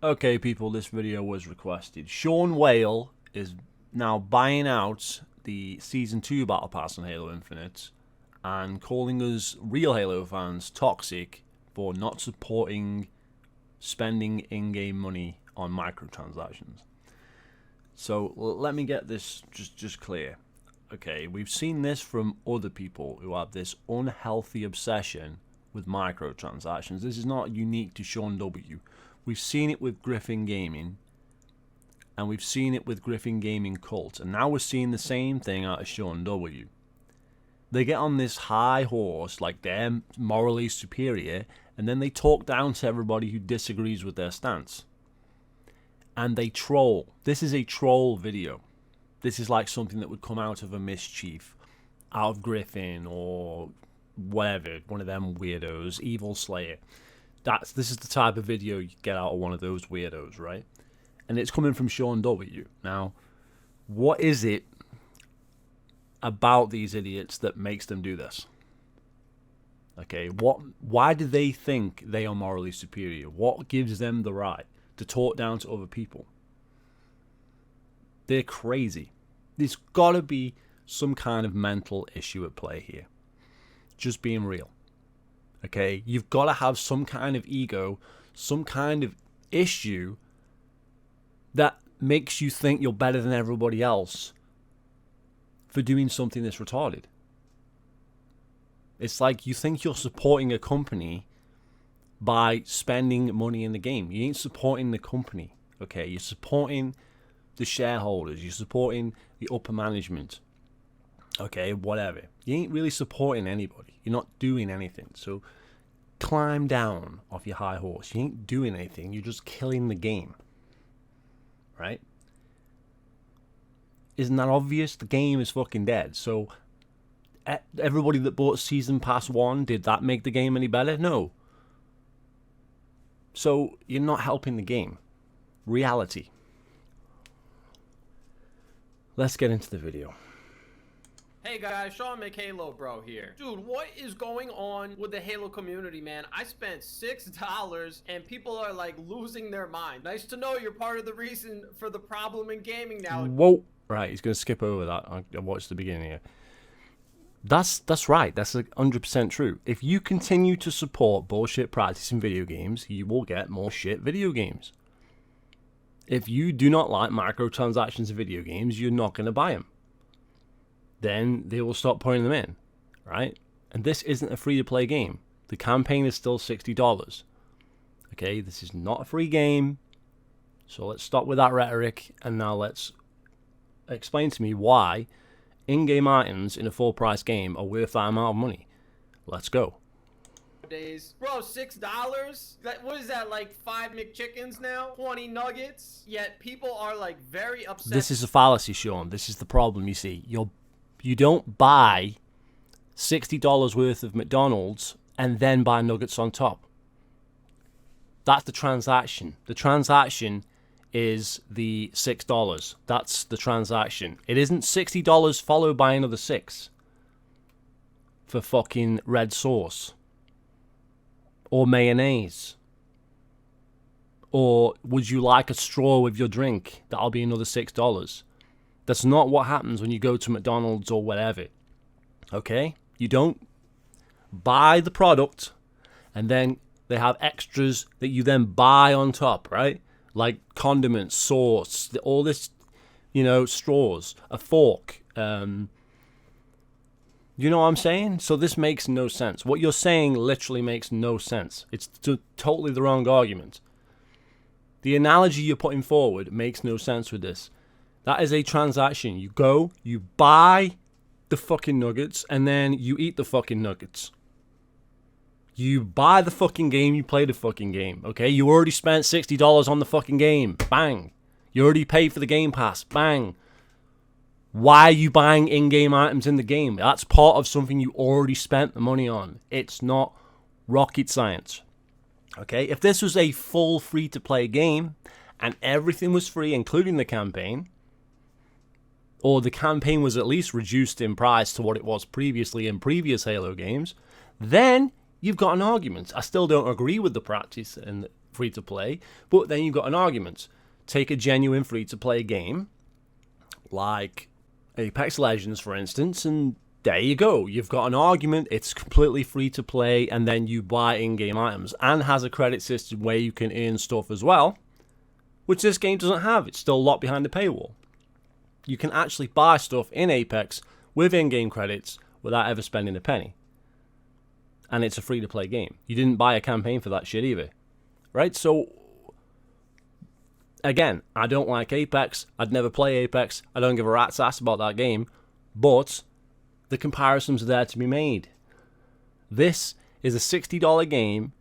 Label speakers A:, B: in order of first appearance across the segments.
A: Okay, people, this video was requested. Shawn Whale is now buying out the Season 2 Battle Pass on Halo Infinite and calling us real Halo fans toxic for not supporting spending in-game money on microtransactions. So let me get this just clear. Okay, we've seen this from other people who have this unhealthy obsession with microtransactions. This is not unique to Shawn W. We've seen it with Griffin Gaming, and we've seen it with Griffin Gaming Cult, and now we're seeing the same thing out of Shawn W. They get on this high horse like they're morally superior, and then they talk down to everybody who disagrees with their stance. And they troll. This is a troll video. This is like something that would come out of a mischief, out of Griffin or whatever, one of them weirdos, Evil Slayer. This is the type of video you get out of one of those weirdos, right? And it's coming from Shawn W. Now, what is it about these idiots that makes them do this? Okay, why do they think they are morally superior? What gives them the right to talk down to other people? They're crazy. There's got to be some kind of mental issue at play here. Just being real. Okay, you've got to have some kind of ego, some kind of issue that makes you think you're better than everybody else for doing something that's retarded. It's like you think you're supporting a company by spending money in the game. You ain't supporting the company, okay? You're supporting the shareholders. You're supporting the upper management, okay? Whatever. You ain't really supporting anybody. You're not doing anything. So climb down off your high horse. You ain't doing anything. You're just killing the game, right? Isn't that obvious? The game is fucking dead. So everybody that bought Season Pass 1, did that make the game any better? No. So you're not helping the game. Reality. Let's get into the video.
B: Hey guys, Sean McHalo Bro here. Dude, what is going on with the Halo community, man? I spent $6 and people are like losing their mind. Nice to know you're part of the reason for the problem in gaming now.
A: Whoa. Right, he's going to skip over that. I watched the beginning here. That's right. That's 100% true. If you continue to support bullshit practice in video games, you will get more shit video games. If you do not like microtransactions in video games, you're not going to buy them. Then they will stop putting them in, right? And this isn't a free-to-play game. The campaign is still $60. Okay, this is not a free game. So let's stop with that rhetoric, and now let's explain to me why in-game items in a full-price game are worth that amount of money. Let's go.
B: Days. Bro, $6? What is that, like 5 McChickens now? 20 nuggets? Yet people are like very upset.
A: This is a fallacy, Shawn. This is the problem, you see. You don't buy $60 worth of McDonald's and then buy nuggets on top. That's the transaction. The transaction is the $6. That's the transaction. It isn't $60 followed by another $6 for fucking red sauce or mayonnaise. Or would you like a straw with your drink? That'll be another $6. That's not what happens when you go to McDonald's or whatever. Okay? You don't buy the product and then they have extras that you then buy on top, right? Like condiments, sauce, all this, straws, a fork. You know what I'm saying? So this makes no sense. What you're saying literally makes no sense. It's totally the wrong argument. The analogy you're putting forward makes no sense with this. That is a transaction. You go, you buy the fucking nuggets, and then you eat the fucking nuggets. You buy the fucking game, you play the fucking game, okay? You already spent $60 on the fucking game. Bang. You already paid for the Game Pass. Bang. Why are you buying in-game items in the game? That's part of something you already spent the money on. It's not rocket science. Okay? If this was a full free-to-play game, and everything was free, including the campaign, or the campaign was at least reduced in price to what it was previously in previous Halo games, then you've got an argument. I still don't agree with the practice and free-to-play, but then you've got an argument. Take a genuine free-to-play game, like Apex Legends, for instance, and there you go. You've got an argument. It's completely free-to-play, and then you buy in-game items, and has a credit system where you can earn stuff as well, which this game doesn't have. It's still locked behind the paywall. You can actually buy stuff in Apex with in-game credits without ever spending a penny. And it's a free-to-play game. You didn't buy a campaign for that shit either. Right? So, again, I don't like Apex. I'd never play Apex. I don't give a rat's ass about that game. But the comparisons are there to be made. This is a $60 game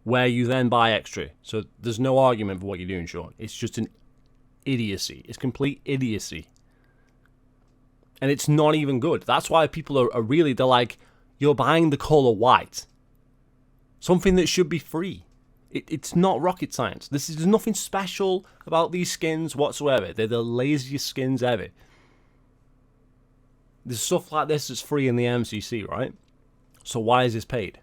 A: where you then buy extra. So there's no argument for what you're doing, Shawn. It's just an idiocy. It's complete idiocy. And it's not even good. That's why people are really, they're like, you're buying the color white. Something that should be free. It's not rocket science. There's nothing special about these skins whatsoever. They're the laziest skins ever. There's stuff like this that's free in the MCC, right? So why is this paid?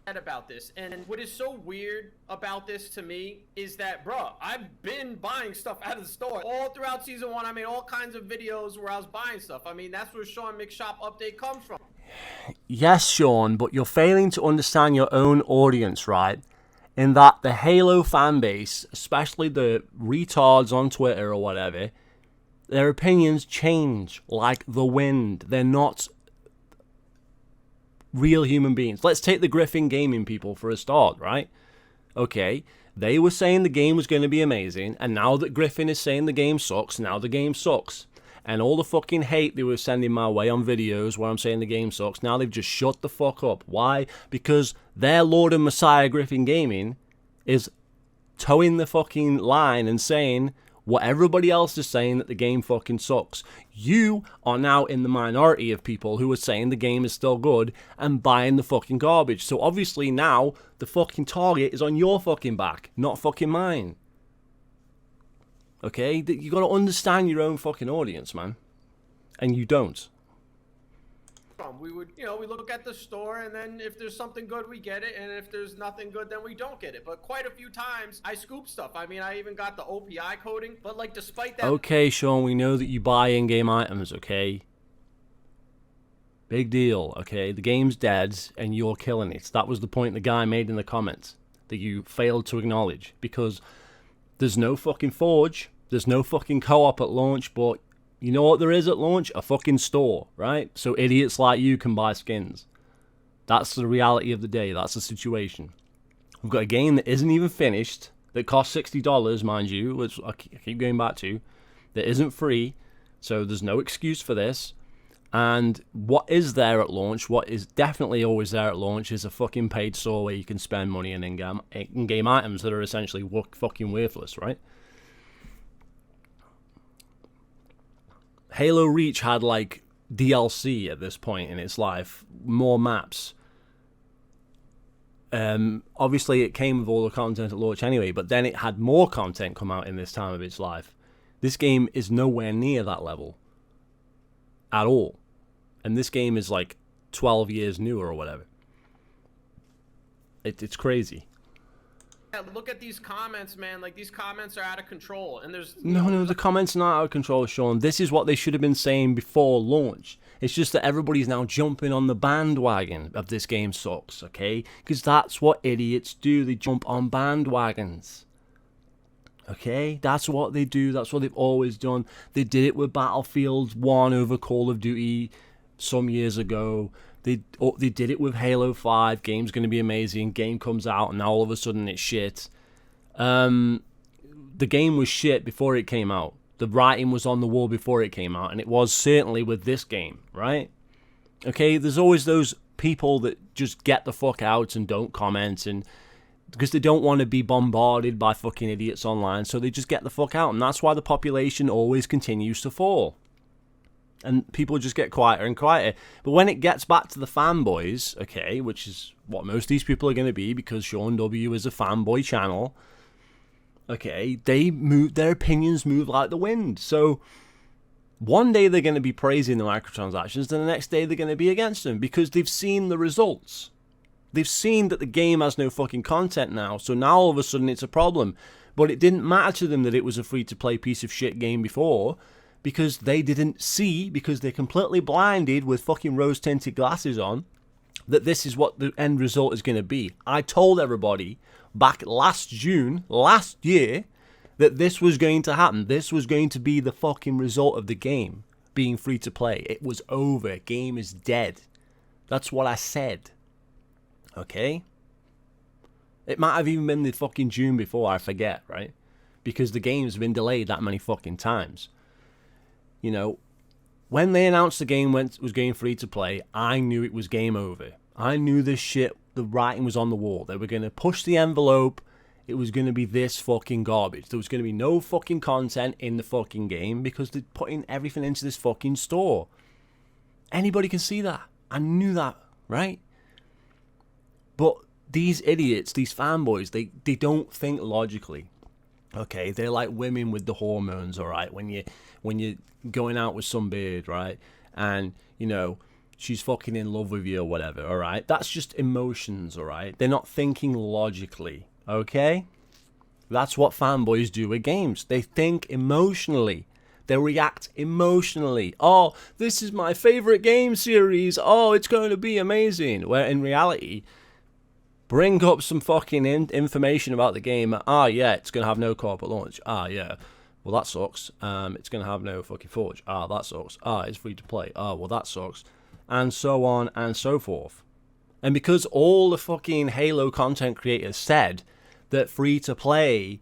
B: About this, and what is so weird about this to me is that, bro, I've been buying stuff out of the store all throughout season 1. I made all kinds of videos where I was buying stuff. I mean, that's where Shawn McShop update comes from.
A: Yes, Shawn, but you're failing to understand your own audience, right? In that the Halo fan base, especially the retards on Twitter or whatever, their opinions change like the wind. They're not real human beings. Let's take the Griffin Gaming people for a start, right? Okay, they were saying the game was going to be amazing, and now that Griffin is saying the game sucks, now the game sucks. And all the fucking hate they were sending my way on videos where I'm saying the game sucks, now they've just shut the fuck up. Why? Because their Lord and Messiah Griffin Gaming is towing the fucking line and saying what everybody else is saying, that the game fucking sucks. You are now in the minority of people who are saying the game is still good and buying the fucking garbage. So obviously now the fucking target is on your fucking back, not fucking mine. Okay? You gotta understand your own fucking audience, man. And you don't.
B: We would, we look at the store, and then if there's something good, we get it, and if there's nothing good, then we don't get it. But quite a few times, I scoop stuff. I mean, I even got the OPI coding, but like, despite that...
A: Okay, Shawn, we know that you buy in-game items, okay? Big deal, okay? The game's dead, and you're killing it. That was the point the guy made in the comments that you failed to acknowledge, because there's no fucking Forge, there's no fucking co-op at launch, but you know what there is at launch? A fucking store, right? So idiots like you can buy skins. That's the reality of the day. That's the situation. We've got a game that isn't even finished, that costs $60, mind you, which I keep going back to, that isn't free, so there's no excuse for this. And what is there at launch, what is definitely always there at launch, is a fucking paid store where you can spend money on in-game items that are essentially fucking worthless, right? Halo Reach had like DLC at this point in its life, more maps. Obviously it came with all the content at launch anyway, but then it had more content come out in this time of its life. This game is nowhere near that level at all. And this game is like 12 years newer or whatever. It's crazy.
B: Look at these comments, man. Like, these comments are out of control, and there's...
A: No, the comments are not out of control, Shawn. This is what they should have been saying before launch. It's just that everybody's now jumping on the bandwagon of this game sucks, okay? Because that's what idiots do. They jump on bandwagons. Okay? That's what they do. That's what they've always done. They did it with Battlefield 1 over Call of Duty some years ago. They did it with Halo 5. Game's going to be amazing. Game comes out, and now all of a sudden it's shit. The game was shit before it came out. The writing was on the wall before it came out, and it was certainly with this game, right? Okay, there's always those people that just get the fuck out and don't comment, and because they don't want to be bombarded by fucking idiots online, so they just get the fuck out, and that's why the population always continues to fall. And people just get quieter and quieter. But when it gets back to the fanboys, okay, which is what most of these people are going to be, because Shawn W is a fanboy channel, okay, their opinions move like the wind. So one day they're going to be praising the microtransactions, then the next day they're going to be against them, because they've seen the results. They've seen that the game has no fucking content now, so now all of a sudden it's a problem. But it didn't matter to them that it was a free-to-play piece of shit game before, because they didn't see, because they're completely blinded with fucking rose-tinted glasses on, that this is what the end result is going to be. I told everybody back last June, last year, that this was going to happen. This was going to be the fucking result of the game being free-to-play. It was over. Game is dead. That's what I said. Okay? It might have even been the fucking June before, I forget, right? Because the game's been delayed that many fucking times. You know, when they announced the game was going free to play, I knew it was game over. I knew this shit, the writing was on the wall. They were going to push the envelope. It was going to be this fucking garbage. There was going to be no fucking content in the fucking game because they're putting everything into this fucking store. Anybody can see that. I knew that, right? But these idiots, these fanboys, they don't think logically. Okay, they're like women with the hormones, all right? When you're going out with some beard, right? And, you know, she's fucking in love with you or whatever, all right? That's just emotions, all right? They're not thinking logically, okay? That's what fanboys do with games. They think emotionally. They react emotionally. Oh, this is my favorite game series. Oh, it's going to be amazing. Where in reality, bring up some fucking information about the game. Ah, yeah, it's going to have no co-op at launch. Ah, yeah. Well, that sucks. It's going to have no fucking forge. Ah, that sucks. Ah, it's free to play. Ah, well, that sucks. And so on and so forth. And because all the fucking Halo content creators said that free to play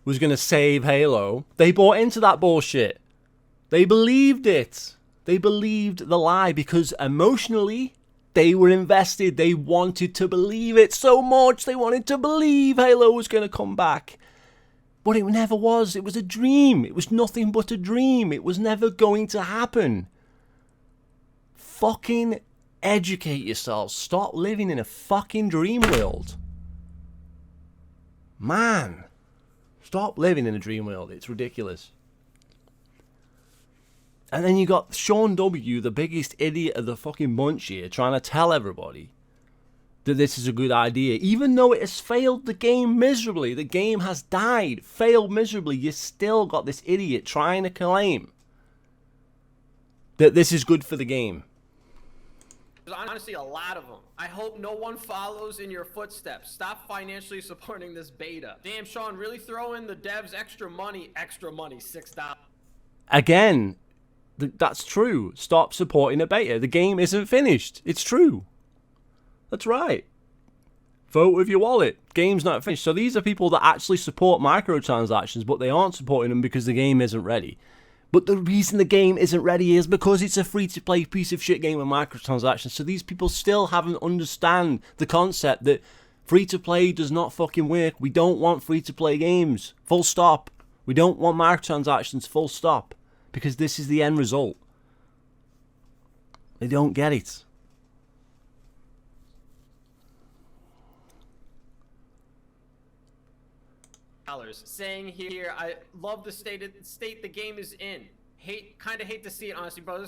A: was going to save Halo, they bought into that bullshit. They believed it. They believed the lie because emotionally, they were invested. They wanted to believe it so much. They wanted to believe Halo was going to come back. But it never was. It was a dream. It was nothing but a dream. It was never going to happen. Fucking educate yourselves. Stop living in a fucking dream world. Man. Stop living in a dream world. It's ridiculous. And then you got Shawn W, the biggest idiot of the fucking bunch here, trying to tell everybody that this is a good idea. Even though it has failed the game miserably, the game has died, failed miserably, you still got this idiot trying to claim that this is good for the game.
B: There's honestly a lot of them. I hope no one follows in your footsteps. Stop financially supporting this beta. Damn, Shawn, really throw in the devs extra money, $6.
A: Again, that's true. Stop supporting a beta. The game isn't finished. It's true. That's right. Vote with your wallet. Game's not finished. So these are people that actually support microtransactions, but they aren't supporting them because the game isn't ready. But the reason the game isn't ready is because it's a free-to-play piece of shit game with microtransactions. So these people still haven't understand the concept that free-to-play does not fucking work. We don't want free-to-play games. Full stop. We don't want microtransactions. Full stop. Because this is the end result. They don't get it.
B: Saying here, I love the state the game is in. Kind of hate to see it, honestly, bro.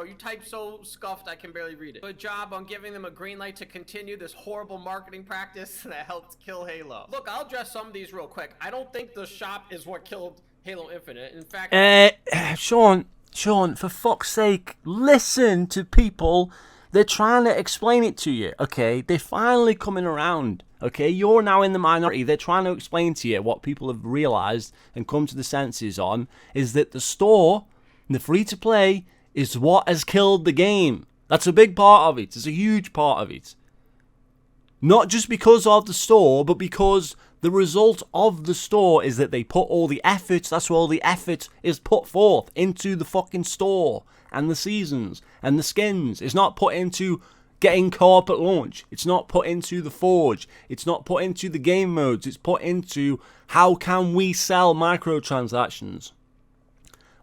B: You type so scuffed I can barely read it. Good job on giving them a green light to continue this horrible marketing practice that helped kill Halo. Look, I'll address some of these real quick. I don't think the shop is what killed Halo Infinite. In fact,
A: Shawn, for fuck's sake, listen to people. They're trying to explain it to you, okay? They're finally coming around, okay? You're now in the minority. They're trying to explain to you what people have realized and come to the senses on is that the store, the free-to-play, is what has killed the game. That's a big part of it. It's a huge part of it. Not just because of the store, but because the result of the store is that they put all the effort, that's where all the effort is put forth into the fucking store and the seasons and the skins. It's not put into getting co-op at launch. It's not put into the forge. It's not put into the game modes. It's put into how can we sell microtransactions.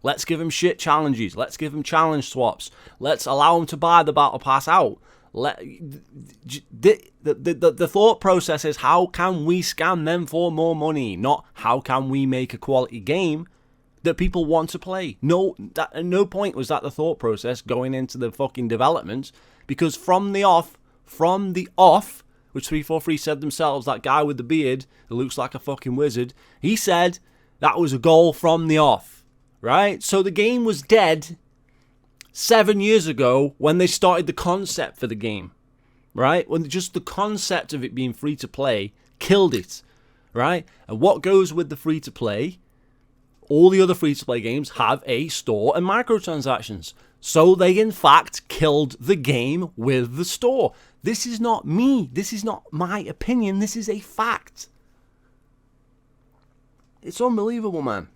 A: Let's give them shit challenges. Let's give them challenge swaps. Let's allow them to buy the battle pass out. The thought process is how can we scam them for more money, not how can we make a quality game that people want to play. No, at no point was that the thought process going into the fucking development, because from the off, which 343 said themselves, that guy with the beard that looks like a fucking wizard, he said that was a goal from the off, right? So the game was dead 7 years ago when they started the concept for the game, right? When just the concept of it being free to play killed it, right? And what goes with the free to play? All the other free to play games have a store and microtransactions. So they in fact killed the game with the store. This is not me. This is not my opinion. This is a fact. It's unbelievable, man.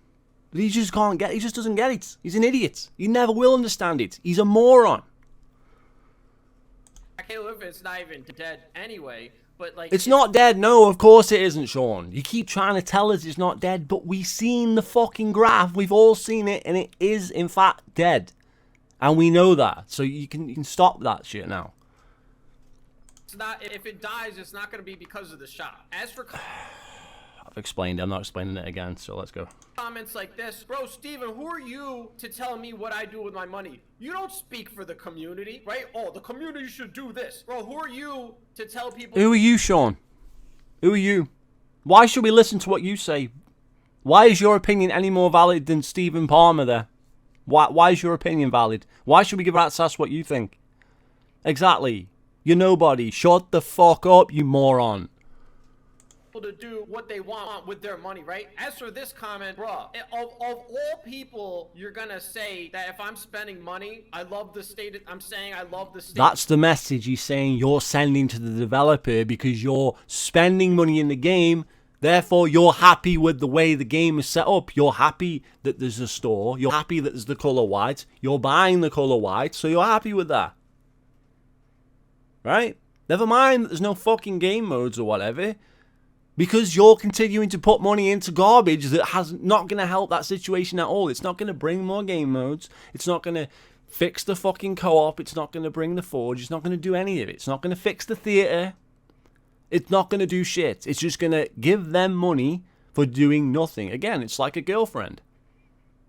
A: He just can't get it. He just doesn't get it. He's an idiot. He never will understand it. He's a moron.
B: Halo Infinite's not even dead anyway, but like...
A: It's not dead. No, of course it isn't, Shawn. You keep trying to tell us it's not dead, but we've seen the fucking graph. We've all seen it, and it is, in fact, dead. And we know that. So you can stop that shit now.
B: It's not, if it dies, it's not going to be because of the shot. As for...
A: I've explained it. I'm not explaining it again, so let's go.
B: Comments like this, bro, Steven, who are you to tell me what I do with my money? You don't speak for the community, right? Oh, the community should do this. Bro, who are you to tell people...
A: Who are you, Shawn? Who are you? Why should we listen to what you say? Why is your opinion any more valid than Stephen Palmer there? Why is your opinion valid? Why should we give rat's ass what you think? Exactly. You're nobody. Shut the fuck up, you moron.
B: To do what they want with their money, right? As for this comment, bruh, of all people, you're gonna say that if I'm spending money, I love the state. I'm saying I love the state.
A: That's the message he's saying you're sending to the developer because you're spending money in the game. Therefore, you're happy with the way the game is set up. You're happy that there's a store. You're happy that there's the color white. You're buying the color white, so you're happy with that. Right? Never mind that there's no fucking game modes or whatever. Because you're continuing to put money into garbage that has not going to help that situation at all. It's not going to bring more game modes. It's not going to fix the fucking co-op. It's not going to bring the Forge. It's not going to do any of it. It's not going to fix the theater. It's not going to do shit. It's just going to give them money for doing nothing. Again, it's like a girlfriend.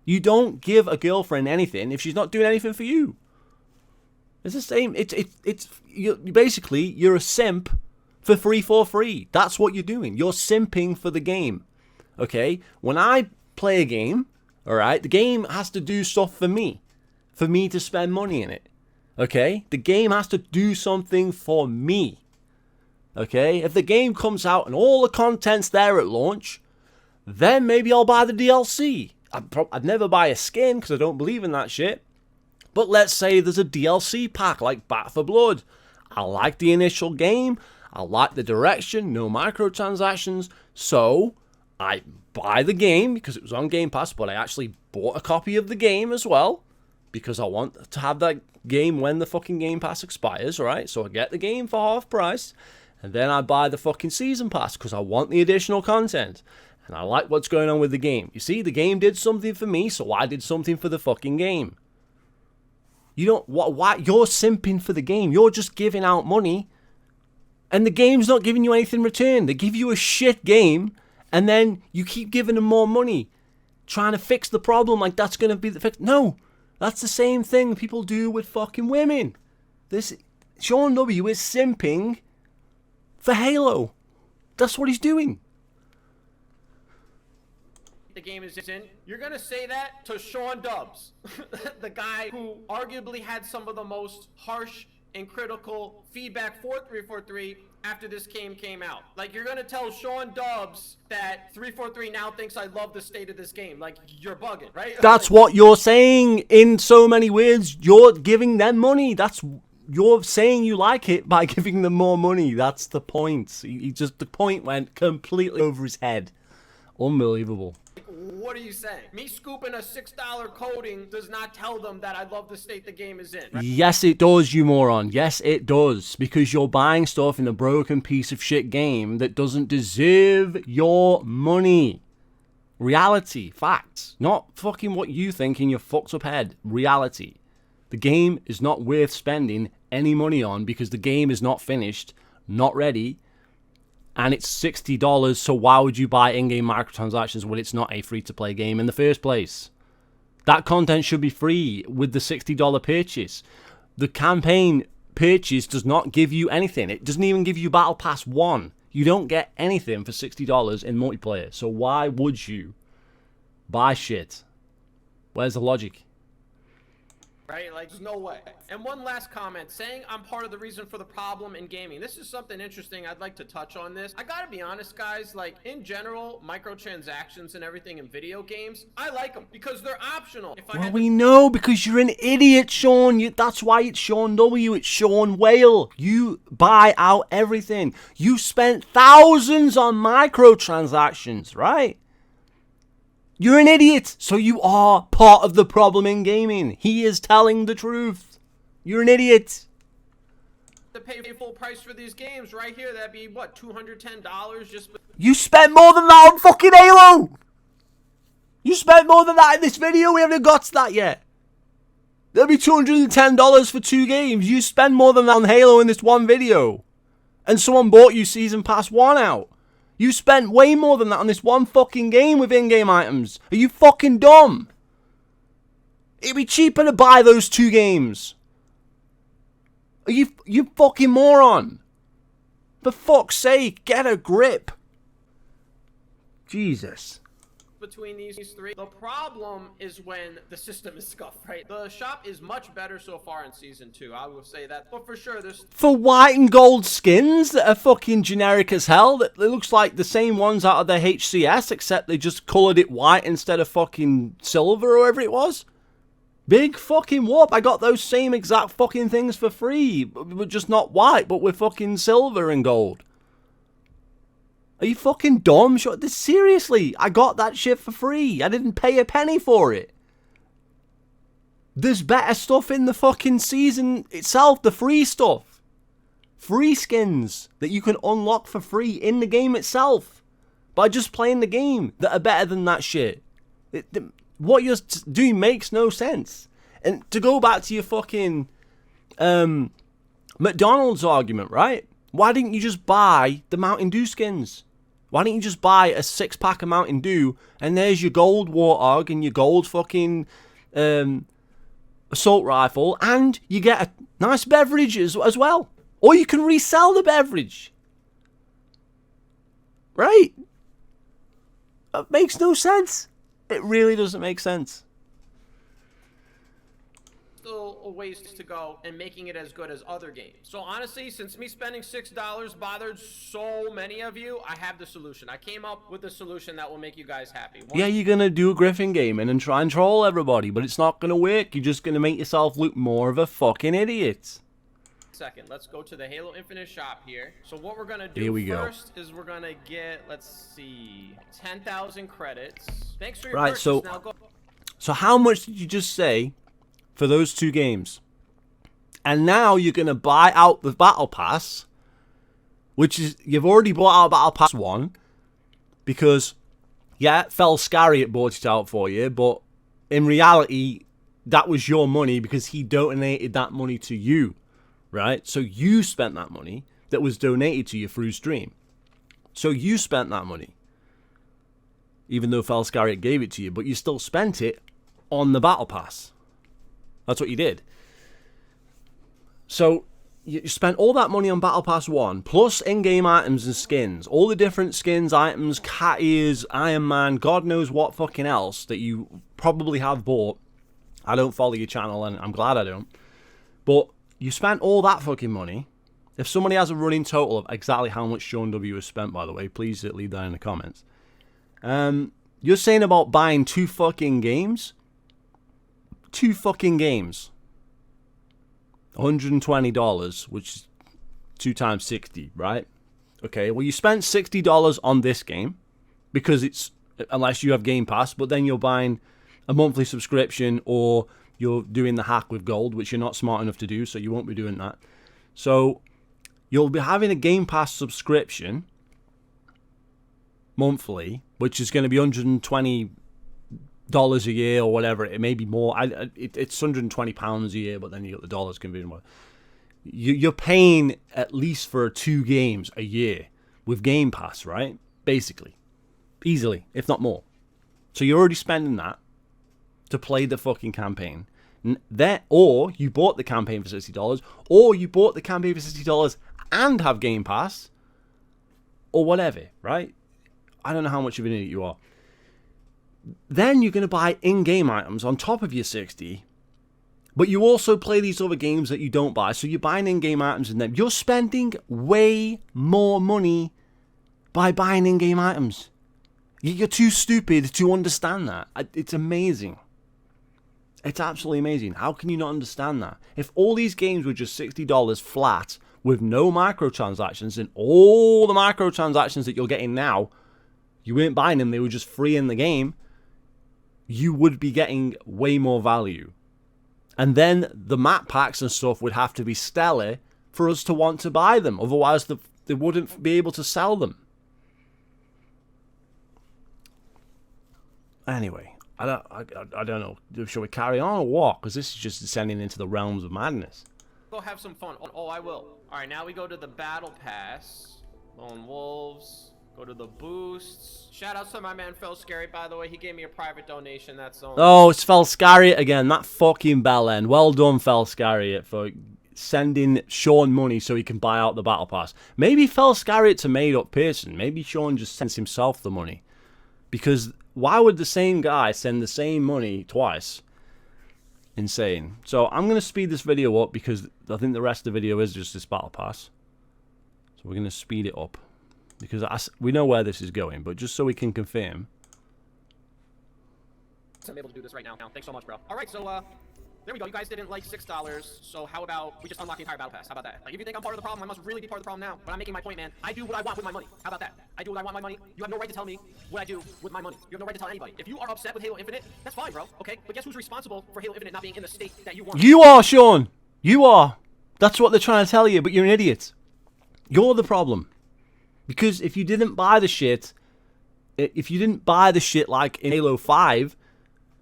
A: You don't give a girlfriend anything if she's not doing anything for you. It's the same. You're a simp for 343. That's what you're doing. You're simping for the game. Okay? When I play a game, alright, the game has to do stuff for me to spend money in it. Okay? The game has to do something for me. Okay? If the game comes out and all the content's there at launch, then maybe I'll buy the DLC. I'd never buy a skin because I don't believe in that shit. But let's say there's a DLC pack like Back for Blood. I like the initial game. I like the direction, no microtransactions, so I buy the game because it was on Game Pass, but I actually bought a copy of the game as well because I want to have that game when the fucking Game Pass expires, right? So I get the game for half price, and then I buy the fucking Season Pass because I want the additional content, and I like what's going on with the game. You see, the game did something for me, so I did something for the fucking game. You don't, why, you're simping for the game. You're just giving out money. And the game's not giving you anything in return. They give you a shit game, and then you keep giving them more money. Trying to fix the problem like that's going to be the fix. No, that's the same thing people do with fucking women. This Shawn W is simping for Halo. That's what he's doing.
B: The game is in. You're going to say that to Shawn Dubs, the guy who arguably had some of the most harsh and critical feedback for 343 after this game came out. Like, you're gonna tell Shawn Dubs that 343 now thinks I love the state of this game. Like, you're bugging, right?
A: That's what you're saying in so many words. You're giving them money. You're saying you like it by giving them more money. That's the point. The point went completely over his head. Unbelievable.
B: What are you saying? Me scooping a $6 coating does not tell them that I love the state the game is in, right?
A: Yes, it does, you moron. Yes, it does. Because you're buying stuff in a broken piece of shit game that doesn't deserve your money. Reality. Facts. Not fucking what you think in your fucked up head. Reality. The game is not worth spending any money on because the game is not finished, not ready, and it's $60, so why would you buy in-game microtransactions when it's not a free-to-play game in the first place? That content should be free with the $60 purchase. The campaign purchase does not give you anything. It doesn't even give you Battle Pass 1. You don't get anything for $60 in multiplayer. So why would you buy shit? Where's the logic?
B: Right? Like, there's no way. And one last comment, saying I'm part of the reason for the problem in gaming. This is something interesting. I'd like to touch on this. I gotta be honest, guys. Like, in general, microtransactions and everything in video games, I like them because they're optional.
A: Well, we know because you're an idiot, Shawn. That's why it's Shawn W. It's Shawn Whale. You buy out everything. You spent thousands on microtransactions, right? You're an idiot, so you are part of the problem in gaming. He is telling the truth. You're an idiot.
B: To pay full price for these games right here, that'd be what, $210 just.
A: You spent more than that on fucking Halo. You spent more than that in this video. We haven't got to that yet. That'd be $210 for 2 games. You spend more than that on Halo in this one video, and someone bought you Season Pass 1 out. You spent way more than that on this one fucking game with in-game items. Are you fucking dumb? It'd be cheaper to buy those 2 games. Are you fucking moron? For fuck's sake, get a grip. Jesus.
B: Between these 3, the problem is when the system is scuffed, right? The shop is much better so far in Season 2, I will say that, but for sure there's
A: for white and gold skins that are fucking generic as hell, that it looks like the same ones out of the HCS, except they just coloured it white instead of fucking silver or whatever it was. Big fucking whoop. I got those same exact fucking things for free, but just not white, but with fucking silver and gold. Are you fucking dumb? Seriously, I got that shit for free. I didn't pay a penny for it. There's better stuff in the fucking season itself, the free stuff. Free skins that you can unlock for free in the game itself by just playing the game that are better than that shit. What you're doing makes no sense. And to go back to your fucking McDonald's argument, right? Why didn't you just buy the Mountain Dew skins? Why don't you just buy a 6-pack of Mountain Dew and there's your gold Warthog and your gold fucking assault rifle, and you get a nice beverage as well. Or you can resell the beverage. Right? That makes no sense. It really doesn't make sense.
B: Still a ways to go and making it as good as other games. So honestly, since me spending $6 bothered so many of you, I have the solution. I came up with a solution that will make you guys happy.
A: Yeah, you're gonna do a Griffin gaming and try and troll everybody, but it's not gonna work. You're just gonna make yourself look more of a fucking idiot.
B: Second, let's go to the Halo Infinite shop here. So what we're gonna do first is we're gonna get, let's see, 10,000 credits. Thanks for your purchase.
A: So how much did you just say for those 2 games? And now you're going to buy out the Battle Pass, which is, you've already bought out Battle Pass 1, because, yeah, it felt scary it bought it out for you, but in reality, that was your money because he donated that money to you, right? So you spent that money that was donated to you through stream. So you spent that money, even though Felskariot gave it to you, but you still spent it on the Battle Pass. That's what you did. So you spent all that money on Battle Pass 1, plus in-game items and skins. All the different skins, items, cat ears, Iron Man, God knows what fucking else that you probably have bought. I don't follow your channel, and I'm glad I don't. But you spent all that fucking money. If somebody has a running total of exactly how much Shawn W has spent, by the way, please leave that in the comments. You're saying about buying 2 fucking games? 2 fucking games. $120, which is 2 times 60, right? Okay, well, you spent $60 on this game because it's, unless you have Game Pass, but then you're buying a monthly subscription or you're doing the hack with gold, which you're not smart enough to do, so you won't be doing that. So you'll be having a Game Pass subscription monthly, which is going to be $120 a year or whatever. It may be more. It's £120 a year, but then you get the dollars converted. You're paying at least for 2 games a year with Game Pass, right? Basically, easily, if not more. So you're already spending that to play the fucking campaign. Or you bought the campaign for $60, or you bought the campaign for $60 and have Game Pass, or whatever, right? I don't know how much of an idiot you are. Then you're going to buy in-game items on top of your 60, but you also play these other games that you don't buy, so you're buying in-game items in them. You're spending way more money by buying in-game items. You're too stupid to understand that. It's amazing. It's absolutely amazing. How can you not understand that? If all these games were just $60 flat with no microtransactions, and all the microtransactions that you're getting now, you weren't buying them, they were just free in the game, you would be getting way more value. And then the map packs and stuff would have to be stellar for us to want to buy them. Otherwise, they wouldn't be able to sell them. Anyway, I don't know. Shall we carry on or what? Because this is just descending into the realms of madness.
B: Go have some fun. Oh, I will. All right, now we go to the Battle Pass. Lone Wolves. Go to the boosts. Shout out to my man Phil Scary, by the way. He gave me a private donation. That's all.
A: Oh, it's Phil Scariot again. That fucking bellend. Well done, Phil Scariot, for sending Shawn money so he can buy out the Battle Pass. Maybe Phil Scariot's a made-up person. Maybe Shawn just sends himself the money. Because why would the same guy send the same money twice? Insane. So I'm going to speed this video up because I think the rest of the video is just this Battle Pass. So we're going to speed it up. Because we know where this is going, but just so we can confirm.
B: I'm able to do this right now. Thanks so much, bro. All right, so there we go. You guys didn't like $6, so how about we just unlock the entire Battle Pass? How about that? Like, if you think I'm part of the problem, I must really be part of the problem now. But I'm making my point, man. I do what I want with my money. How about that? I do what I want with my money. You have no right to tell me what I do with my money. You have no right to tell anybody. If you are upset with Halo Infinite, that's fine, bro. Okay, but guess who's responsible for Halo Infinite not being in the state that you want?
A: You are, Shawn. You are. That's what they're trying to tell you, but you're an idiot. You're the problem. Because if you didn't buy the shit, like in Halo 5,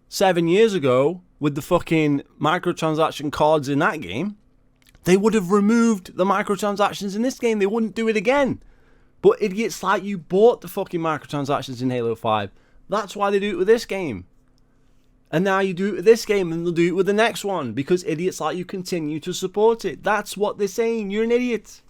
A: 7 years ago, with the fucking microtransaction cards in that game, they would have removed the microtransactions in this game. They wouldn't do it again. But idiots like you bought the fucking microtransactions in Halo 5. That's why they do it with this game. And now you do it with this game, and they'll do it with the next one. Because idiots like you continue to support it. That's what they're saying. You're an idiot.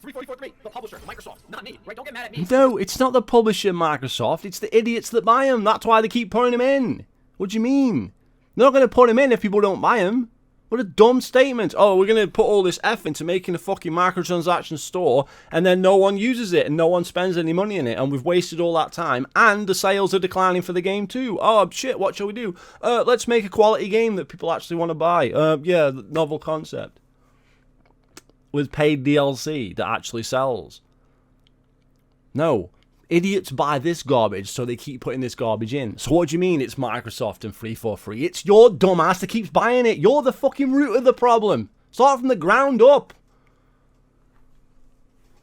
B: 344.3, the publisher, Microsoft, not me, right? Don't get mad at me.
A: No, it's not the publisher, Microsoft. It's the idiots that buy them. That's why they keep putting them in. What do you mean? They're not going to put them in if people don't buy them. What a dumb statement. Oh, we're going to put all this effort into making a fucking microtransaction store, and then no one uses it, and no one spends any money in it, and we've wasted all that time, and the sales are declining for the game too. Oh, shit, what shall we do? Let's make a quality game that people actually want to buy. Yeah, novel concept. With paid DLC that actually sells. No. Idiots buy this garbage, so they keep putting this garbage in. So what do you mean it's Microsoft and 343? It's your dumbass that keeps buying it. You're the fucking root of the problem. Start from the ground up.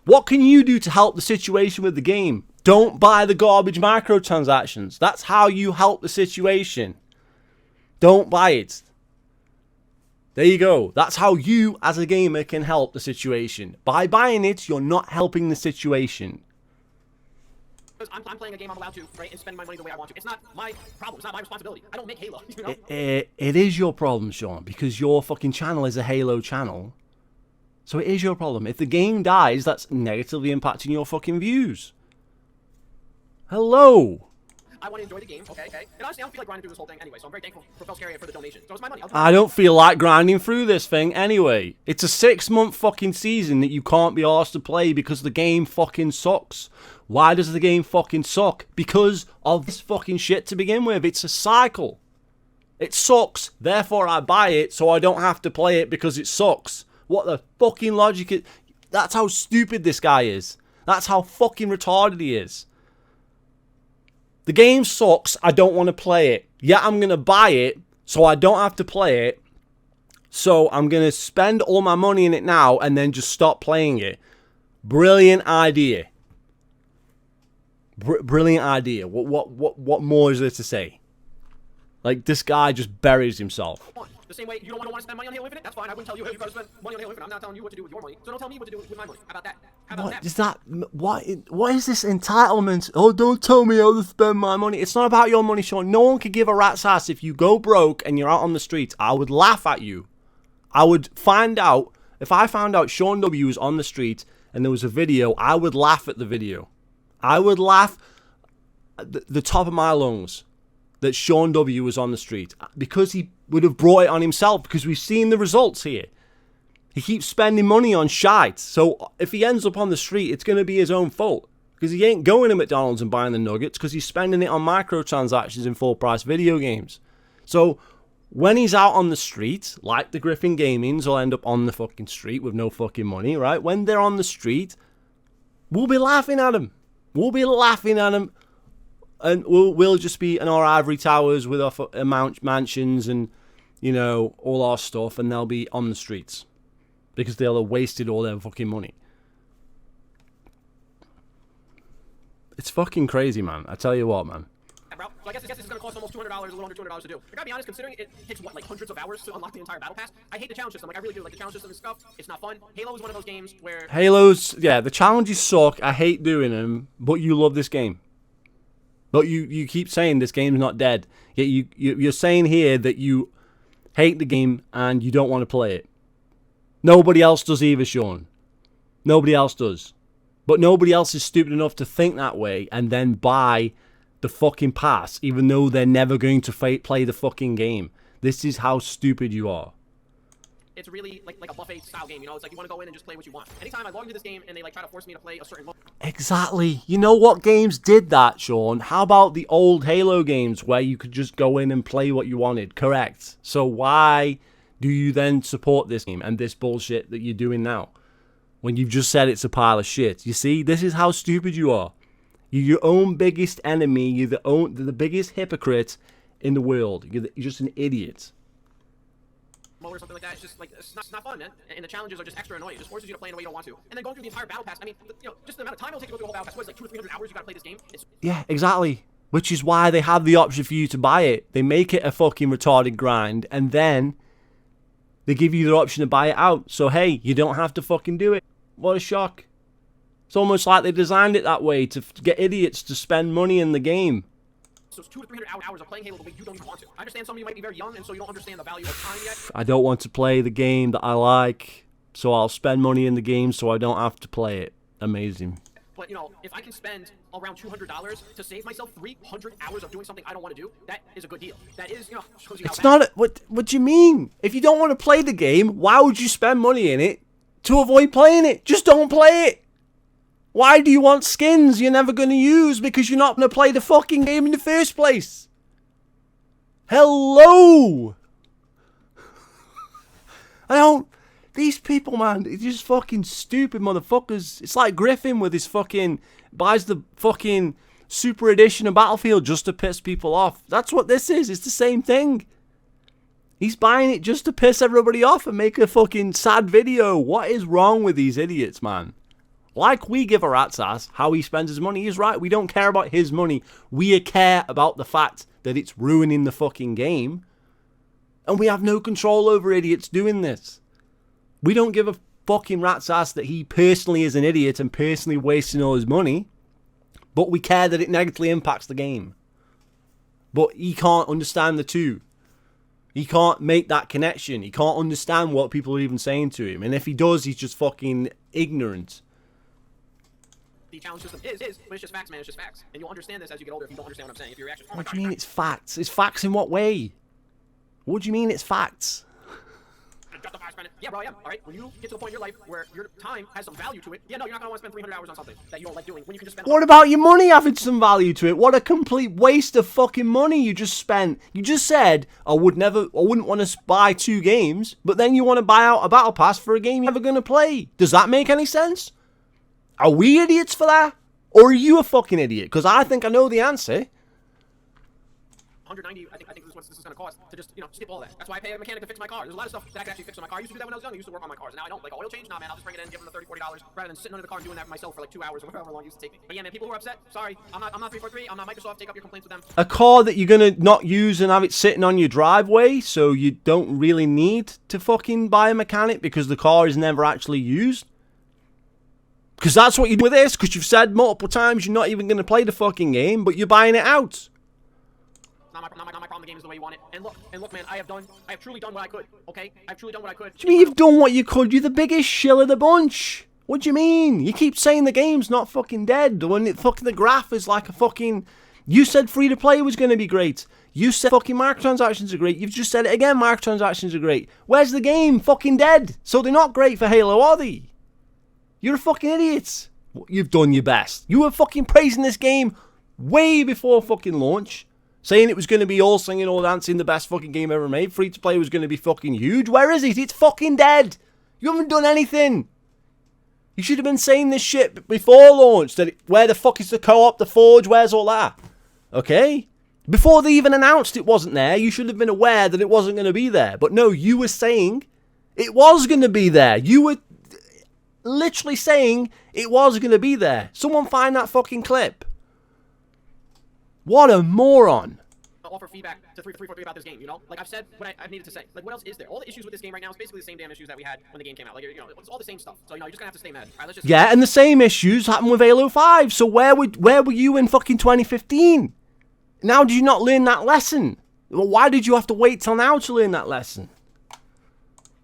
A: What can you do to help the situation with the game? Don't buy the garbage microtransactions. That's how you help the situation. Don't buy it. There you go. That's how you, as a gamer, can help the situation. By buying it, you're not helping the situation.
B: I'm playing a game I'm allowed to, right, and spend my money the way I want to. It's not my problem. It's not my responsibility. I don't make Halo, you know?
A: It is your problem, Shawn, because your fucking channel is a Halo channel. So it is your problem. If the game dies, that's negatively impacting your fucking views. Hello.
B: I want to enjoy the game, okay? And honestly, I don't feel like grinding through this whole thing anyway, so I'm very thankful for Phil Scary for the donation. So it's my money.
A: I don't feel like grinding through this thing anyway. It's a 6-month fucking season that you can't be asked to play because the game fucking sucks. Why does the game fucking suck? Because of this fucking shit to begin with. It's a cycle. It sucks, therefore I buy it so I don't have to play it because it sucks. What the fucking logic is... That's how stupid this guy is. That's how fucking retarded he is. The game sucks, I don't want to play it. Yeah, I'm going to buy it, so I don't have to play it. So I'm going to spend all my money in it now and then just stop playing it. Brilliant idea. Brilliant idea. What more is there to say? Like, this guy just buries himself.
B: The same way you don't want to spend money on Halo Infinite, that's fine. I wouldn't tell you, hey, you gotta spend money on Halo Infinite. I'm not telling you what to do with your money. So don't tell me what to do with my money. How about that? How about
A: What
B: that?
A: is that? What is this entitlement? Oh, don't tell me how to spend my money. It's not about your money, Shawn. No one could give a rat's ass if you go broke and you're out on the streets. I would laugh at you. I would find out, if I found out Shawn W was on the street and there was a video, I would laugh at the video. I would laugh at the top of my lungs that Shawn W was on the street, because he would have brought it on himself, because we've seen the results here. He keeps spending money on shite, so if he ends up on the street, it's going to be his own fault, because he ain't going to McDonald's and buying the nuggets, because he's spending it on microtransactions in full price video games. So when he's out on the street, like the Griffin Gamings will end up on the fucking street with no fucking money, right? When they're on the street, we'll be laughing at him. We'll be laughing at him. And we'll just be in our ivory towers with our mansions and, you know, all our stuff, and they'll be on the streets because they'll have wasted all their fucking money. It's fucking crazy, man. I tell you what, man.
B: Bro, so I guess this is going to cost almost $200, a little under $200 to do. I gotta be honest, considering it takes, what, like hundreds of hours to unlock the entire battle pass? I hate the challenge system. Like, I really do. Like, the challenge system is stuff. It's not fun. Halo is one of those games where...
A: Halo's, yeah, the challenges suck. I hate doing them, but you love this game. But you keep saying this game's not dead. Yet you're saying here that you hate the game and you don't want to play it. Nobody else does either, Shawn. Nobody else does. But nobody else is stupid enough to think that way and then buy the fucking pass, even though they're never going to play the fucking game. This is how stupid you are.
B: It's really like a buffet style game, you know? It's like you want to go in and just play what you want. Anytime I log into this game and they like try to force me to play a certain mode.
A: Exactly. You know what games did that, Shawn? How about the old Halo games where you could just go in and play what you wanted? Correct. So why do you then support this game and this bullshit that you're doing now? When you've just said it's a pile of shit. You see, this is how stupid you are. You're your own biggest enemy. You're the biggest hypocrite in the world. You're just an idiot.
B: Or something like that. It's just like, it's not fun, man. And the challenges are just extra annoying. It just forces you to play in a way you don't want to. And then going through the entire battle pass, I mean, you know, just the amount of time it'll take to go through the whole battle pass. What is it, like 200 or 300 hours you gotta play this game?
A: Yeah, exactly. Which is why they have the option for you to buy it. They make it a fucking retarded grind, and then they give you the option to buy it out. So hey, you don't have to fucking do it. What a shock. It's almost like they designed it that way to get idiots to spend money in the game.
B: So it's 200 to 300 hours of playing Halo the way you don't even want to. I understand some of you might be very young, and so you don't understand the value of time yet.
A: I don't want to play the game that I like, so I'll spend money in the game so I don't have to play it. Amazing.
B: But, you know, if I can spend around $200 to save myself 300 hours of doing something I don't want to do, that is a good deal. That is, you know, shows you how
A: It's
B: bad.
A: not... What do you mean? If you don't want to play the game, why would you spend money in it to avoid playing it? Just don't play it. Why do you want skins you're never going to use because you're not going to play the fucking game in the first place? Hello! I don't... These people, man, they're just fucking stupid motherfuckers. It's like Griffin with his fucking... buys the fucking Super Edition of Battlefield just to piss people off. That's what this is. It's the same thing. He's buying it just to piss everybody off and make a fucking sad video. What is wrong with these idiots, man? Like we give a rat's ass how he spends his money. He's right. We don't care about his money. We care about the fact that it's ruining the fucking game. And we have no control over idiots doing this. We don't give a fucking rat's ass that he personally is an idiot and personally wasting all his money. But we care that it negatively impacts the game. But he can't understand the two. He can't make that connection. He can't understand what people are even saying to him. And if he does, he's just fucking ignorant.
B: The challenge system is, but it's just facts, man. It's just facts. And you'll understand this as you get older if you don't understand what I'm saying. If your reactions...
A: What do you mean it's facts? It's facts in what way? What do you mean it's facts?
B: Justify spending. Yeah, bro, I am. All right. When you get to the point in your life where your time has some value to it, yeah, no, you're not gonna want to spend 300 hours on something that you don't like doing when you can just spend.
A: What about your money having some value to it? What a complete waste of fucking money you just spent. You just said I wouldn't want to buy 2 games, but then you want to buy out a battle pass for a game you're never gonna play. Does that make any sense? Are we idiots for that? Or are you a fucking idiot? Because I think I know the answer.
B: 190, I think this is what this is going to cost to just, you know, skip all that. That's why I pay a mechanic to fix my car. There's a lot of stuff that I can actually fix on my car. I used to do that when I was young. I used to work on my cars. Now I don't. Like oil change, nah, man. I'll just bring it in, give them the $30, $40 rather than sitting under the car and doing that myself for like 2 hours or however long it used to take me. But yeah, man, people who are upset, sorry, I'm not 343. I'm not Microsoft. Take up your complaints with them.
A: A car that you're gonna not use and have it sitting on your driveway, so you don't really need to fucking buy a mechanic because the car is never actually used. Because that's what you do with this. Because you've said multiple times you're not even gonna play the fucking game, but you're buying it out.
B: Not my problem. The game is the way you want it. And look, man, I have truly done what I could. Okay, I've truly done what I could.
A: What do you mean you've done what you could? You're the biggest shill of the bunch. What do you mean? You keep saying the game's not fucking dead when it fucking the graph is like a fucking. You said free to play was gonna be great. You said fucking microtransactions are great. You've just said it again. Microtransactions are great. Where's the game? Fucking dead. So they're not great for Halo, are they? You're a fucking idiot. You've done your best. You were fucking praising this game way before fucking launch. Saying it was going to be all singing, all dancing, the best fucking game ever made. Free to play was going to be fucking huge. Where is it? It's fucking dead. You haven't done anything. You should have been saying this shit before launch. Where the fuck is the co-op, the Forge, where's all that? Okay? Before they even announced it wasn't there, you should have been aware that it wasn't going to be there. But no, you were saying it was going to be there. You were literally saying it was going to be there. Someone find that fucking clip. What a moron.
B: Offer feedback to 343 about this game, you know? Like I've said what I've needed to say. Like what else is there? All the issues with this game right now is basically the same damn issues that we had when the game came out. Like, you know, it's all the same stuff. So, you know, you're just gonna have to stay mad. All right, let's just...
A: Yeah, and the same issues happened with Halo 5. So where were you in fucking 2015? Now did you not learn that lesson? Well, why did you have to wait till now to learn that lesson?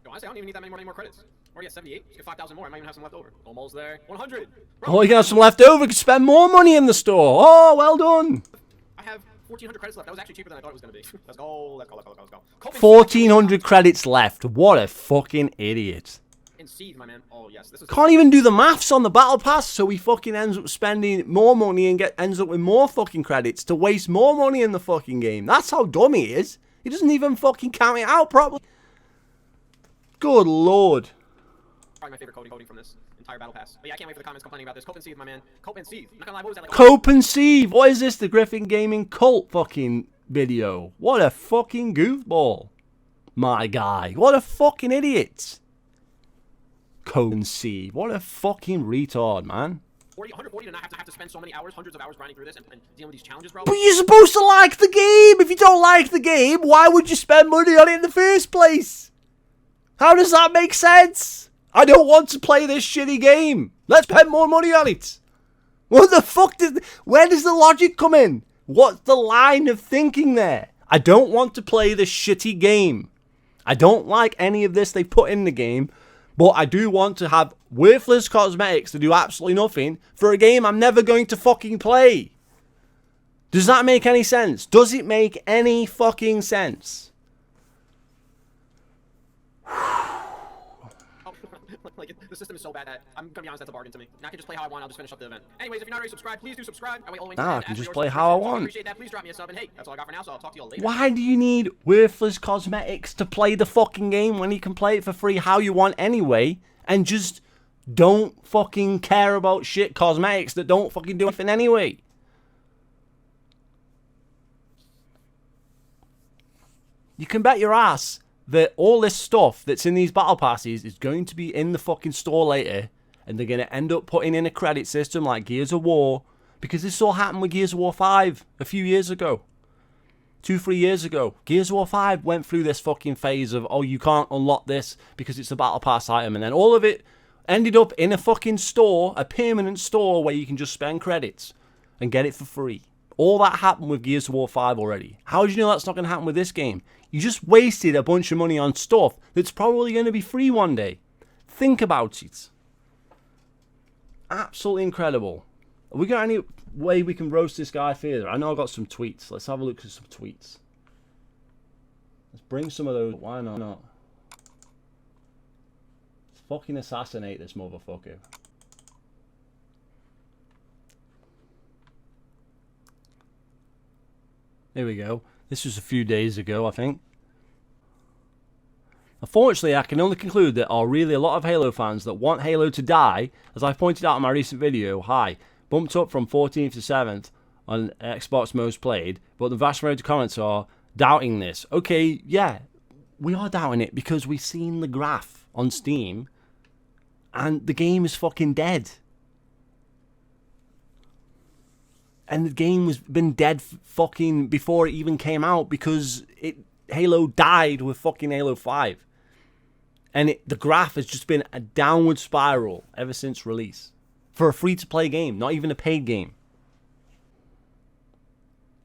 B: Honestly, I don't even need that many more credits. Already at 78. Just get 5,000 more. I might even have some left over. Almost there. 100.
A: Oh, you got some left over. You can spend more money in the store. Oh, well done.
B: I have 1,400 credits left. That was actually cheaper than I thought it was going to be. Let's go. Let's go.
A: 1,400 credits left. What a fucking idiot.
B: And Seed, my man. Oh, yes. This is...
A: Can't even do the maths on the battle pass, so he fucking ends up spending more money and ends up with more fucking credits to waste more money in the fucking game. That's how dumb he is. He doesn't even fucking count it out properly. Good lord.
B: Probably my favorite coding from this entire battle pass. But yeah, I can't wait for the comments complaining about this. Cope and Seed, my man. Cope and Seed. Not gonna lie, what was that like?
A: Cope and Seed. What is this? The Griffin Gaming cult fucking video. What a fucking goofball. My guy. What a fucking idiot. Cope and Seed. What a fucking retard, man.
B: 140 to not have to spend so many hours, hundreds of hours grinding through this and dealing with these challenges, bro.
A: But you're supposed to like the game. If you don't like the game, why would you spend money on it in the first place? How does that make sense? I don't want to play this shitty game. Let's spend more money on it. What the fuck where does the logic come in? What's the line of thinking there? I don't want to play this shitty game. I don't like any of this they put in the game, but I do want to have worthless cosmetics to do absolutely nothing for a game I'm never going to fucking play. Does that make any sense? Does it make any fucking sense?
B: Like, the system is so bad that I'm gonna be honest, that's a bargain to me. And I can just play how I want. I'll just finish up the event. Anyways, if you're not already subscribed, please do subscribe. I wait all the way to the end.
A: I can just play how I want.
B: Appreciate that. Please drop me a sub. And hey, that's all I got for now. So I'll talk to you all later.
A: Why do you need worthless cosmetics to play the fucking game when you can play it for free how you want anyway? And just don't fucking care about shit cosmetics that don't fucking do anything anyway. You can bet your ass that all this stuff that's in these battle passes is going to be in the fucking store later, and they're going to end up putting in a credit system like Gears of War, because this all happened with Gears of War 5 a few years ago. 2-3 years ago. Gears of War 5 went through this fucking phase of, oh, you can't unlock this because it's a battle pass item, and then all of it ended up in a fucking store, a permanent store where you can just spend credits and get it for free. All that happened with Gears of War 5 already. How do you know that's not going to happen with this game? You just wasted a bunch of money on stuff that's probably going to be free one day. Think about it. Absolutely incredible. Have we got any way we can roast this guy further? I know I got some tweets. Let's have a look at some tweets. Let's bring some of those. Why not? Let's fucking assassinate this motherfucker. There we go. This was a few days ago, I think. Unfortunately, I can only conclude that are really a lot of Halo fans that want Halo to die, as I pointed out in my recent video, bumped up from 14th to 7th on Xbox most played, but the vast majority of comments are doubting this. Okay, yeah, we are doubting it because we've seen the graph on Steam, and the game is fucking dead. And the game was been dead fucking before it even came out because Halo died with fucking Halo 5. And the graph has just been a downward spiral ever since release. For a free-to-play game, not even a paid game.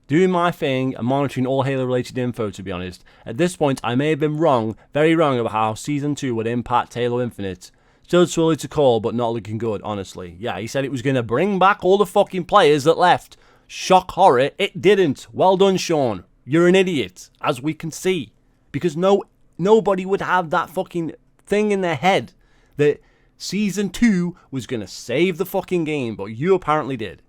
A: Doing my thing and monitoring all Halo-related info, to be honest. At this point, I may have been wrong, very wrong, about how Season 2 would impact Halo Infinite. Still too early to call, but not looking good, honestly. Yeah, he said it was going to bring back all the fucking players that left. Shock horror, it didn't. Well done, Shawn. You're an idiot, as we can see. Because nobody would have that fucking thing in their head that Season 2 was going to save the fucking game, but you apparently did.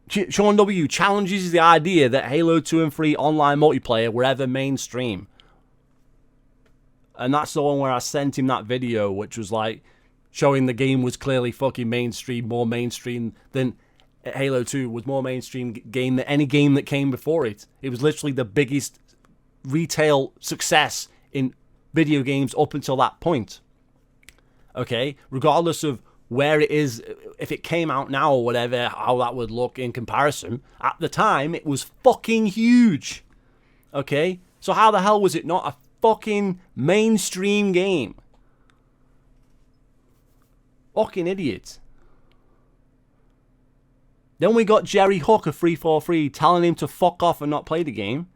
A: Shawn W challenges the idea that Halo 2 and 3 online multiplayer were ever mainstream. And that's the one where I sent him that video, which was like showing the game was clearly fucking mainstream, more mainstream than Halo 2 was more mainstream game than any game that came before it. It was literally the biggest retail success in video games up until that point. Okay, regardless of where it is, if it came out now or whatever, how that would look in comparison. At the time, it was fucking huge. Okay, so how the hell was it not a fucking mainstream game? Fucking idiot. Then we got Jerry Hook of 343 telling him to fuck off and not play the game.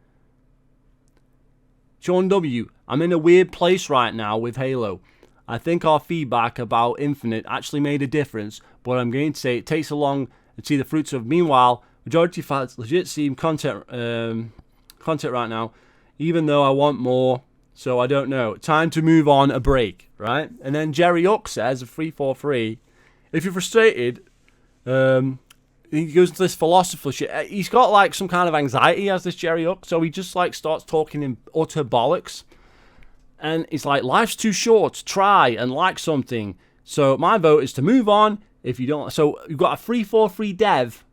A: Shawn W, I'm in a weird place right now with Halo. I think our feedback about Infinite actually made a difference, but I'm going to say it takes so long to see the fruits of. Meanwhile, majority of fans legit seem content right now, even though I want more. So I don't know. Time to move on, a break, right? And then Jerry Hook says, 343, if you're frustrated, he goes into this philosopher shit. He's got like some kind of anxiety, as this Jerry Hook, so he just like starts talking in utter bollocks. And he's like, life's too short, try and like something. So my vote is to move on if you don't. So you've got a 343 dev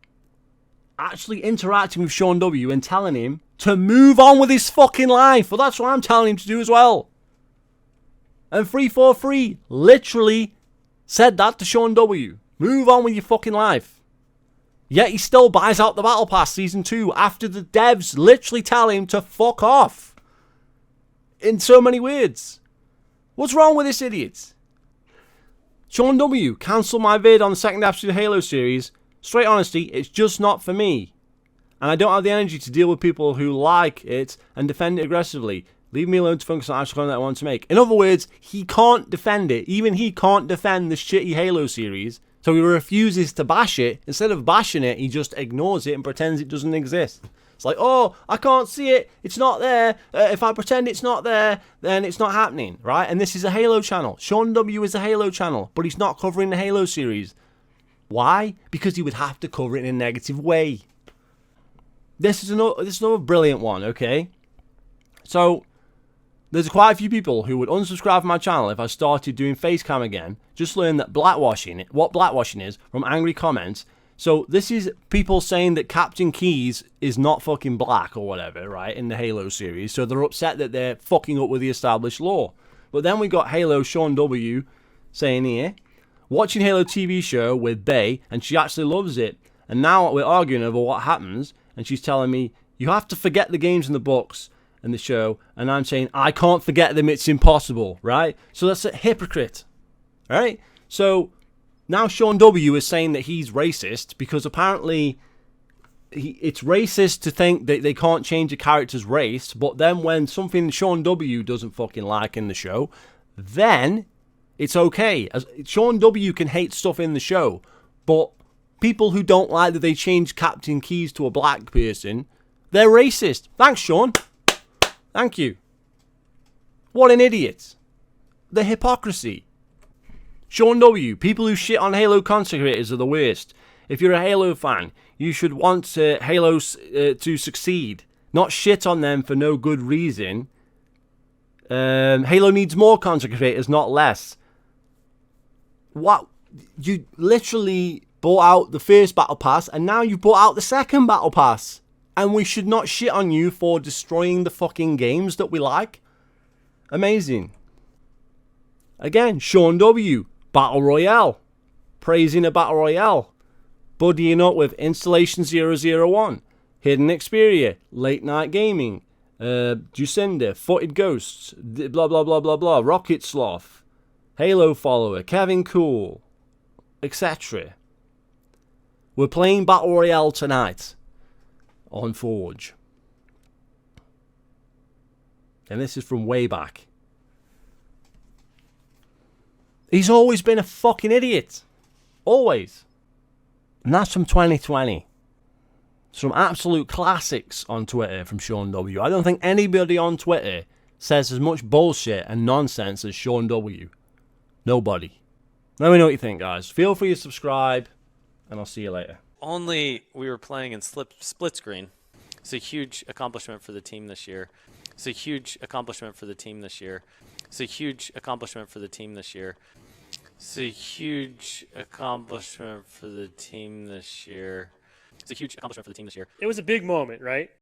A: actually interacting with Shawn W and telling him to move on with his fucking life. Well, that's what I'm telling him to do as well. And 343 literally said that to Shawn W. Move on with your fucking life. Yet he still buys out the Battle Pass Season 2 after the devs literally tell him to fuck off. In so many words. What's wrong with this idiot? Shawn W, cancel my vid on the second episode of the Halo series. Straight honesty, it's just not for me. And I don't have the energy to deal with people who like it and defend it aggressively. Leave me alone to focus on actual content I want to make. In other words, he can't defend it. Even he can't defend the shitty Halo series. So he refuses to bash it. Instead of bashing it, he just ignores it and pretends it doesn't exist. It's like, oh, I can't see it. It's not there. If I pretend it's not there, then it's not happening, right? And this is a Halo channel. Shawn W is a Halo channel, but he's not covering the Halo series. Why? Because he would have to cover it in a negative way. This is another brilliant one, okay? So, there's quite a few people who would unsubscribe from my channel if I started doing facecam again. Just learn that what blackwashing is from angry comments. So this is people saying that Captain Keyes is not fucking black or whatever, right, in the Halo series. So they're upset that they're fucking up with the established law. But then we got Halo Shawn W saying here, watching Halo TV show with Bay and she actually loves it. And now we're arguing over what happens and she's telling me, you have to forget the games and the books and the show. And I'm saying, I can't forget them, it's impossible, right? So that's a hypocrite, right? So now Shawn W is saying that he's racist because apparently it's racist to think that they can't change a character's race, but then when something Shawn W doesn't fucking like in the show, then it's okay. Shawn W can hate stuff in the show, but people who don't like that they change Captain Keyes to a black person, they're racist. Thanks, Shawn. Thank you. What an idiot. The hypocrisy. Shawn W, people who shit on Halo content creators are the worst. If you're a Halo fan, you should want Halo to succeed, not shit on them for no good reason. Halo needs more content creators, not less. What? You literally bought out the first Battle Pass, and now you've bought out the second Battle Pass. And we should not shit on you for destroying the fucking games that we like. Amazing. Again, Shawn W. Battle Royale. Praising a Battle Royale. Buddying up with Installation 001. Hidden Xperia. Late Night Gaming. Jacinda. Footed Ghosts. Blah, blah, blah, blah, blah. Rocket Sloth. Halo Follower. Kevin Cool. Etc. We're playing Battle Royale tonight. On Forge. And this is from way back. He's always been a fucking idiot. Always. And that's from 2020. Some absolute classics on Twitter from Shawn W. I don't think anybody on Twitter says as much bullshit and nonsense as Shawn W. Nobody. Let me know what you think, guys. Feel free to subscribe, and I'll see you later.
C: Only we were playing in split screen. It's a huge accomplishment for the team this year. It's a huge accomplishment for the team this year. It's a huge accomplishment for the team this year. It's a huge accomplishment for the team this year. It's a huge accomplishment for the team this year.
D: It was a big moment, right?